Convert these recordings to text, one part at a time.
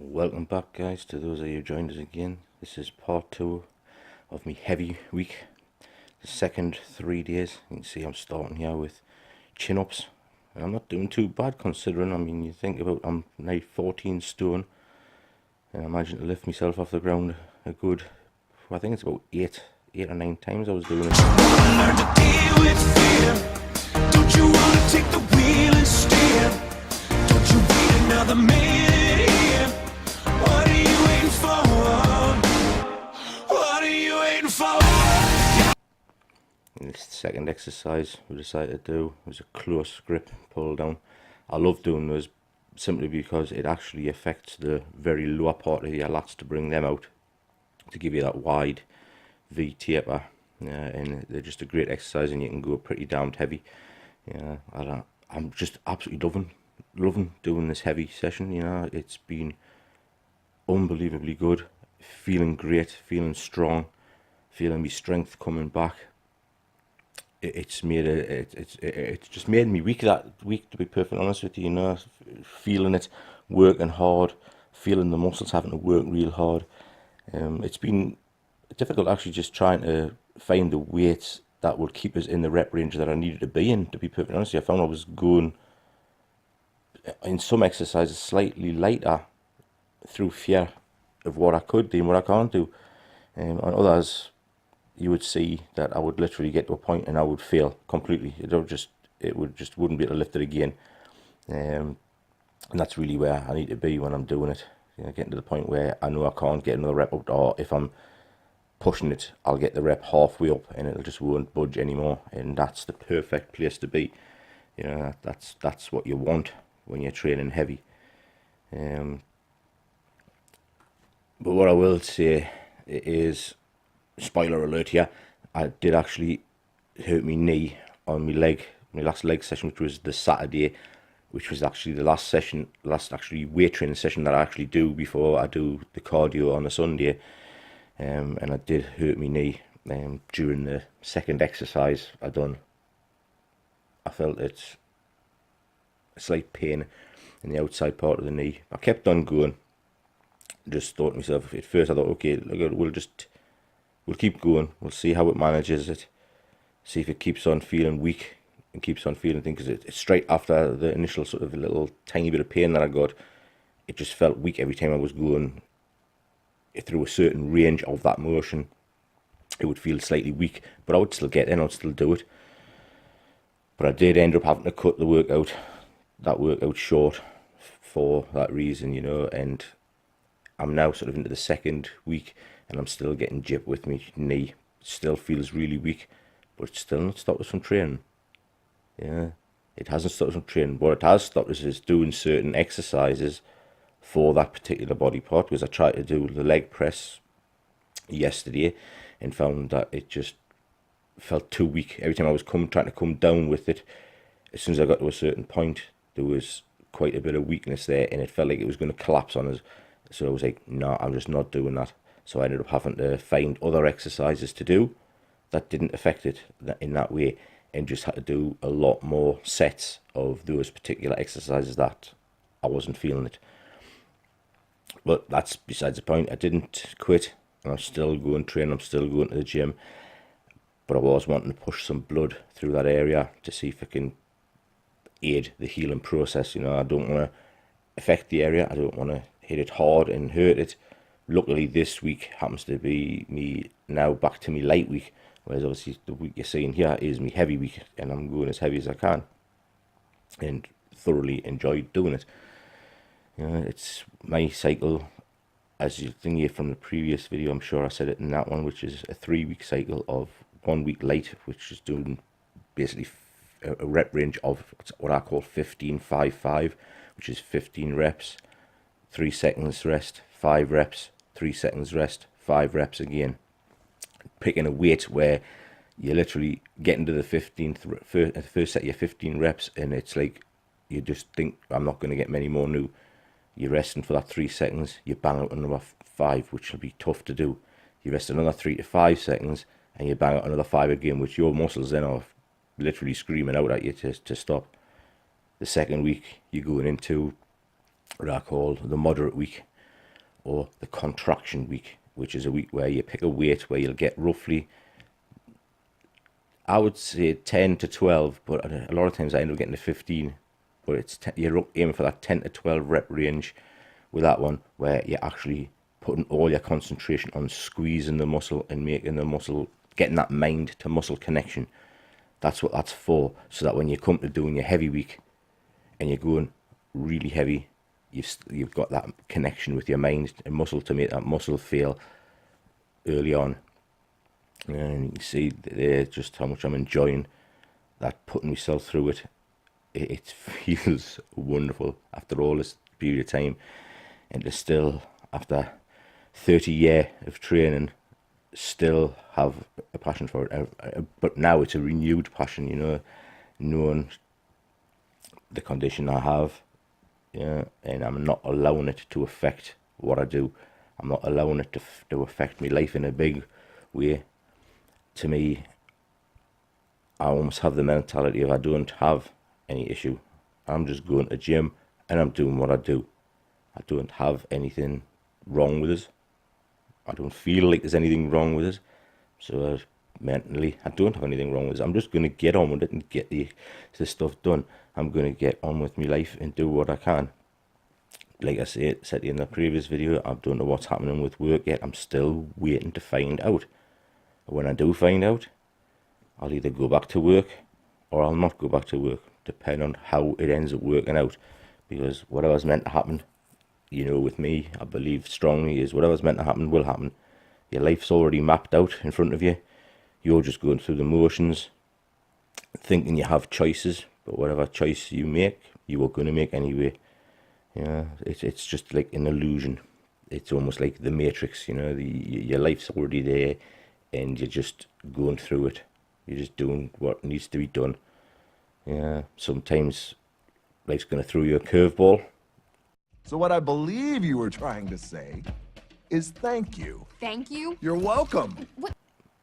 Welcome back, guys, to those of you who joined us again. This is part 2 of my heavy week, the second 3 days. You can see I'm starting here with chin-ups, and I'm not doing too bad considering. I mean, you think about I'm now 14 stone, and I imagine to lift myself off the ground a good, I think it's about 8 or 9 times I was doing it. Learn to deal with fear. Don't you wanna take the wheel and steer? Don't you wait another minute here? What are you waiting for? What are you waiting for? And this second exercise we decided to do was a close grip pull down. I love doing those simply because it actually affects the very lower part of your lats to bring them out, to give you that wide V taper. And they're just a great exercise, and you can go pretty damned heavy. I'm just absolutely loving doing this heavy session. It's been unbelievably good, feeling great, feeling strong, feeling my strength coming back. It's just made me weak that week, to be perfectly honest with you. Feeling it, working hard, feeling the muscles having to work real hard. It's been difficult actually just trying to find the weights that would keep us in the rep range that I needed to be in, to be perfectly honest with you. I found I was going in some exercises slightly lighter through fear of what I could do and what I can't do. On others, you would see that I would literally get to a point and I would fail completely. It wouldn't be able to lift it again. And that's really where I need to be when I'm doing it. Getting to the point where I know I can't get another rep up, or if I'm pushing it, I'll get the rep halfway up and it'll just won't budge anymore. And that's the perfect place to be. That's what you want when you're training heavy. But what I will say is, spoiler alert here, I did actually hurt my knee on my last leg session, which was the Saturday, which was actually the last actually weight training session that I actually do before I do the cardio on a Sunday. And I did hurt my knee during the second exercise I done. I felt a slight pain in the outside part of the knee. I kept on going. Just thought to myself, at first I thought, okay, look, we'll keep going. We'll see how it manages it. See if it keeps on feeling weak and keeps on feeling things. Because it's straight after the initial sort of little tiny bit of pain that I got, it just felt weak every time I was going through a certain range of that motion. It would feel slightly weak, but I would still get in, I would still do it. But I did end up having to cut that workout short for that reason, and I'm now sort of into the second week and I'm still getting jip with my knee. It still feels really weak, but it's still not stopped us from training. Yeah, it hasn't stopped us from training. What it has stopped us is doing certain exercises for that particular body part, because I tried to do the leg press yesterday and found that it just felt too weak. Every time I was trying to come down with it, as soon as I got to a certain point, there was quite a bit of weakness there and it felt like it was going to collapse on us. So I was like, no, I'm just not doing that. So I ended up having to find other exercises to do that didn't affect it in that way, and just had to do a lot more sets of those particular exercises that I wasn't feeling it. But that's besides the point. I didn't quit, and I'm still going training. I'm still going to the gym, but I was wanting to push some blood through that area to see if I can aid the healing process. I don't want to affect the area. I don't want to hit it hard and hurt it. Luckily, this week happens to be me now back to me light week, whereas obviously the week you're seeing here is me heavy week, and I'm going as heavy as I can and thoroughly enjoyed doing it. It's my cycle, as you think here from the previous video, I'm sure I said it in that one, which is a 3-week cycle of 1 week light, which is doing basically a rep range of what I call 15-5-5, which is 15 reps, 3 seconds rest, 5 reps, 3 seconds rest, 5 reps again. Picking a weight where you're literally getting to the first set of your 15 reps, and it's like you just think, I'm not going to get many more new. You're resting for that 3 seconds, you bang out another 5, which will be tough to do. You rest another 3 to 5 seconds, and you bang out another 5 again, which your muscles then are literally screaming out at you to stop. The second week, you're going into what I call the moderate week, or the contraction week, which is a week where you pick a weight where you'll get roughly, I would say 10 to 12, but a lot of times I end up getting to 15. But it's you're aiming for that 10 to 12 rep range with that one, where you're actually putting all your concentration on squeezing the muscle and making the muscle, getting that mind to muscle connection. That's what that's for, so that when you come to doing your heavy week and you're going really heavy, you've got that connection with your mind and muscle to make that muscle feel early on. And you can see there just how much I'm enjoying that, putting myself through it. It feels wonderful after all this period of time, and to still, after 30 years of training, still have a passion for it. But now it's a renewed passion, you know, knowing the condition I have, yeah, and I'm not allowing it to affect what I do. I'm not allowing it to affect my life in a big way. To me, I almost have the mentality of I don't have any issue. I'm just going to gym and I'm doing what I do. I don't have anything wrong with us. I don't feel like there's anything wrong with us. So mentally, I don't have anything wrong with us. I'm just going to get on with it and get the stuff done. I'm going to get on with my life and do what I can. Like I said in the previous video, I don't know what's happening with work yet. I'm still waiting to find out. When I do find out, I'll either go back to work or I'll not go back to work, depending on how it ends up working out. Because whatever's meant to happen, you know, with me, I believe strongly, is whatever's meant to happen will happen. Your life's already mapped out in front of you. You're just going through the motions, thinking you have choices, but whatever choice you make, you are going to make anyway. Yeah, it's just like an illusion. It's almost like the Matrix, you know, your life's already there and you're just going through it. You're just doing what needs to be done. Yeah, sometimes life's going to throw you a curveball. So what I believe you were trying to say is thank you. Thank you? You're welcome. What?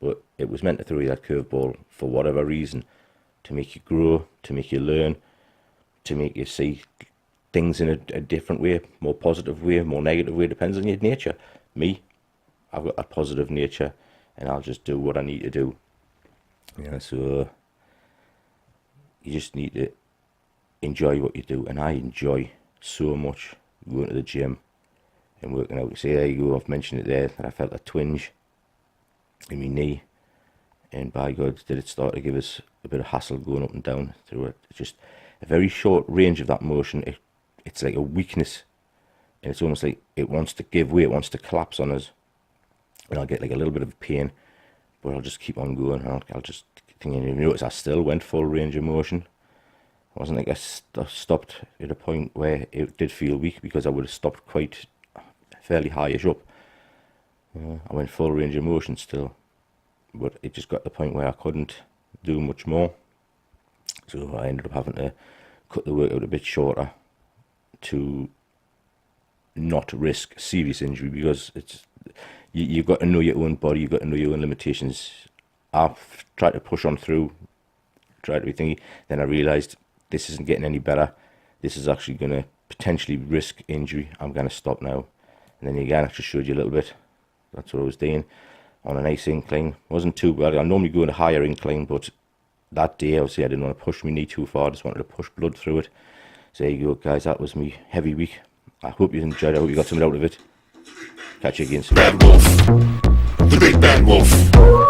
But it was meant to throw you that curveball for whatever reason, to make you grow, to make you learn, to make you see things in a different way, more positive way, more negative way, depends on your nature. Me, I've got a positive nature and I'll just do what I need to do. Yeah, so you just need to enjoy what you do, and I enjoy so much going to the gym and working out. See, there you go, I've mentioned it there, that I felt a twinge in my knee, and by God did it start to give us a bit of hassle going up and down through it. It's just a very short range of that motion. It's like a weakness, and it's almost like it wants to give way, it wants to collapse on us, and I'll get like a little bit of pain, but I'll just keep on going, and I'll just continue. You notice I still went full range of motion. It wasn't like I stopped at a point where it did feel weak, because I would have stopped quite fairly high-ish up. I went full range of motion still, but it just got to the point where I couldn't do much more. So I ended up having to cut the workout a bit shorter to not risk serious injury, because you've got to know your own body, you've got to know your own limitations. I've tried to push on through, tried to be thingy, then I realised this isn't getting any better. This is actually going to potentially risk injury. I'm going to stop now. And then again, I just showed you a little bit. That's what I was doing on a nice incline. Wasn't too bad. I normally go on a higher incline, but that day, obviously, I didn't want to push my knee too far. I just wanted to push blood through it. So there you go, guys. That was me heavy week. I hope you enjoyed it. I hope you got something out of it. Catch you again soon. Bad wolf, the big bad wolf.